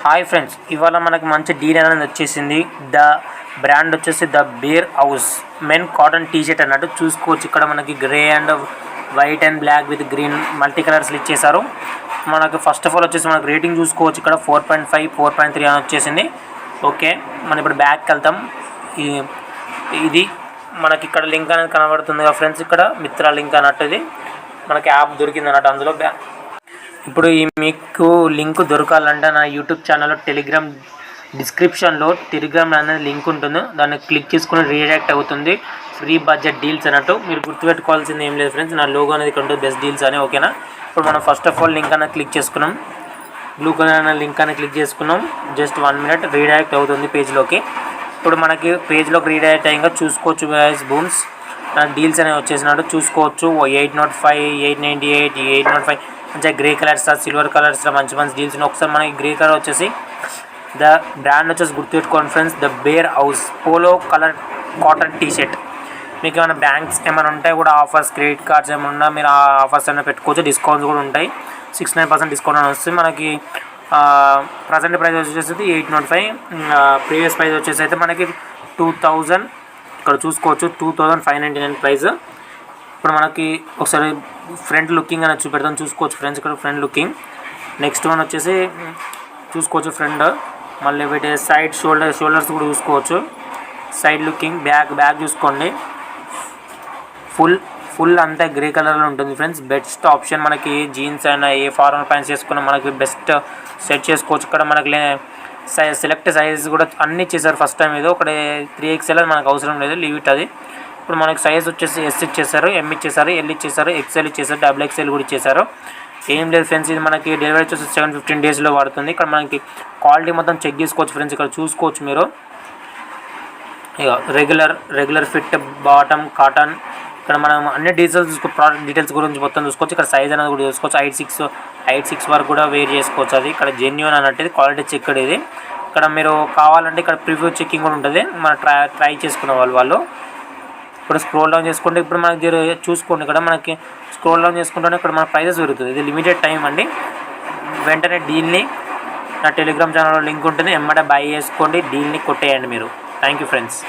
Hi friends, ఇవాళ మనకి మంచి డీల్ అనేది వచ్చేసింది. ద బ్రాండ్ వచ్చేసి the bear house men cotton T shirt అన్నట్టు చూసుకోవచ్చు. ఇక్కడ మనకి grey and white and black with green multi కలర్స్లో ఇచ్చేసారు. మనకు ఫస్ట్ ఆఫ్ ఆల్ వచ్చేసి మనకు రేటింగ్ చూసుకోవచ్చు. ఇక్కడ 4.5 4.3 అని వచ్చేసింది. ఓకే, మనం ఇప్పుడు బ్యాక్కి వెళ్తాం. ఇది మనకి ఇక్కడ లింక్ అనేది కనబడుతుంది కదా ఫ్రెండ్స్. ఇక్కడ మిత్రా లింక్ అన్నట్టు ఇది మనకి యాప్ దొరికింది అన్నట్టు. అందులో ఇప్పుడు మీకు లింక్ దొరకాలంటే నా యూట్యూబ్ ఛానల్లో టెలిగ్రామ్ డిస్క్రిప్షన్లో టెలిగ్రామ్ అనేది లింక్ ఉంటుంది. దాన్ని క్లిక్ చేసుకుని రీడైరెక్ట్ అవుతుంది. ఫ్రీ బడ్జెట్ డీల్స్ అన్నట్టు. మీరు గుర్తుపెట్టుకోవాల్సింది ఏం లేదు ఫ్రెండ్స్, నా లోగో అనేది ఇక్కడ ఉంటుంది, బెస్ట్ డీల్స్ అని. ఓకేనా, ఇప్పుడు మనం ఫస్ట్ ఆఫ్ ఆల్ లింక్ అనేది క్లిక్ చేసుకున్నాం. బ్లూ కలర్ అనే లింక్ అనేది క్లిక్ చేసుకున్నాం. జస్ట్ 1 మినిట్ రీడైరెక్ట్ అవుతుంది పేజ్లోకి. ఇప్పుడు మనకి పేజ్లోకి రీడైరెక్ట్ అయ్యాక చూసుకోవచ్చు గైస్. బూమ్స్ డీల్స్ అనేవి వచ్చేసినట్టు చూసుకోవచ్చు. 805, 898, 805 మంచిగా గ్రే కలర్స్, సిల్వర్ కలర్స్ మంచి మంచి డీల్స్ ఉన్నాయి. ఒకసారి మనకి గ్రే కలర్ వచ్చేసి ద బ్రాండ్ వచ్చేసి గుర్తుపెట్టుకోండి friends, the bear house polo colour cotton T shirt. మీకు ఏమైనా బ్యాంక్స్ ఏమైనా ఉంటాయి కూడా ఆఫర్స్, క్రెడిట్ కార్డ్స్ ఏమైనా ఉన్నా మీరు ఆ ఆఫర్స్ అయినా పెట్టుకోవచ్చు. డిస్కౌంట్స్ కూడా ఉంటాయి. 69% డిస్కౌంట్ అని వస్తుంది. మనకి ప్రజెంట్ ప్రైస్ వచ్చేసి 805, ప్రీవియస్ ప్రైస్ వచ్చేసి అయితే మనకి 2000. ఇక్కడ చూసుకోవచ్చు 2599 ప్రైస్. ఇప్పుడు మనకి ఒకసారి ఫ్రంట్ లుకింగ్ అనేది చూపెడతాం. చూసుకోవచ్చు ఫ్రెండ్స్ ఇక్కడ ఫ్రంట్ లుకింగ్. నెక్స్ట్ వన్ వచ్చేసి చూసుకోవచ్చు ఫ్రంట్. మళ్ళీ వీటి సైడ్ షోల్డర్స్ కూడా చూసుకోవచ్చు. సైడ్ లుకింగ్, బ్యాక్ చూసుకోండి. ఫుల్ అంతా గ్రే కలర్లో ఉంటుంది ఫ్రెండ్స్. Best option. మనకి జీన్స్ అయినా ఏ ఫార్మల్ ప్యాంట్స్ వేసుకున్నా మనకి బెస్ట్ సెట్ చేసుకోవచ్చు. ఇక్కడ మనకి సెలెక్ట్ సైజ్ కూడా అన్నీ ఇచ్చేసారు ఫస్ట్ టైం. ఏదో ఒకటి 3XL మనకు అవసరం లేదు, లీవ్ ఇట్ అది. ఇప్పుడు మనకి సైజ్ వచ్చేసి S ఇచ్చేసారు, M ఇచ్చేసారు, L ఇచ్చేసారు, XL ఇచ్చేసారు, XXL కూడా ఇచ్చేసారు. ఏం లేదు ఫ్రెండ్స్, ఇది మనకి డెలివరీ వచ్చేసి 7-15 డేస్లో పడుతుంది. ఇక్కడ మనకి క్వాలిటీ మొత్తం చెక్ చేసుకోవచ్చు ఫ్రెండ్స్. ఇక్కడ చూసుకోవచ్చు మీరు. ఇక రెగ్యులర్ ఫిట్ బాటమ్ కాటన్. ఇక్కడ మనం అన్ని డీటెయిల్స్ ప్రోడక్ట్ డీటెయిల్స్ గురించి మొత్తం చూసుకోవచ్చు. ఇక్కడ సైజ్ అనేది కూడా చూసుకోవచ్చు. 8'6" వరకు కూడా వేర్ చేసుకోవచ్చు. అది ఇక్కడ జెన్యూన్ అన్నట్టు క్వాలిటీ చెక్ ఇది. ఇక్కడ మీరు కావాలంటే ఇక్కడ ప్రివ్యూ చెక్కింగ్ కూడా ఉంటుంది. మనం ట్రై చేసుకునే వాళ్ళు. ఇప్పుడు స్క్రోల్ డౌన్ చేసుకుంటే ఇప్పుడు మనకి చూసుకోండి. ఇక్కడ మనకి స్క్రోల్ డౌన్ చేసుకుంటేనే ఇక్కడ మన ప్రైజెస్ పెరుగుతుంది. ఇది లిమిటెడ్ టైం అండి. వెంటనే డీల్ని నా టెలిగ్రామ్ ఛానల్లో లింక్ ఉంటుంది, ఎమ్మటే బై చేసుకోండి, డీల్ని కొట్టేయండి మీరు. Thank you friends.